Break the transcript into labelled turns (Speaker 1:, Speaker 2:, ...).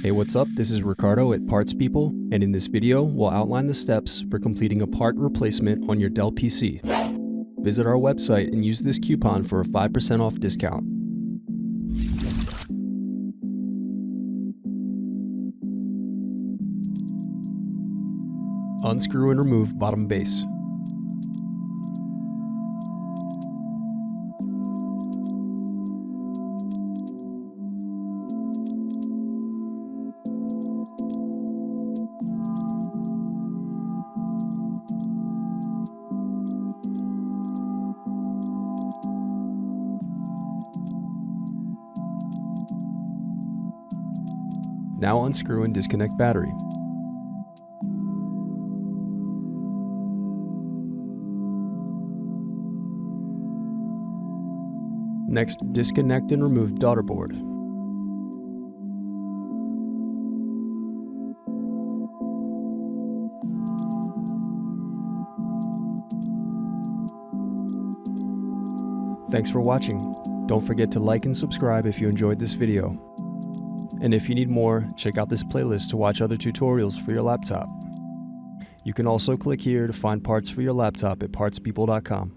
Speaker 1: Hey, what's up? This is Ricardo at Parts People, and in this video, we'll outline the steps for completing a part replacement on your Dell PC. Visit our website and use this coupon for a 5% off discount. Unscrew and remove bottom base. Now unscrew and disconnect battery. Next, disconnect and remove Daughterboard. Thanks for watching. Don't forget to like and subscribe if you enjoyed this video. And if you need more, check out this playlist to watch other tutorials for your laptop. You can also click here to find parts for your laptop at partspeople.com.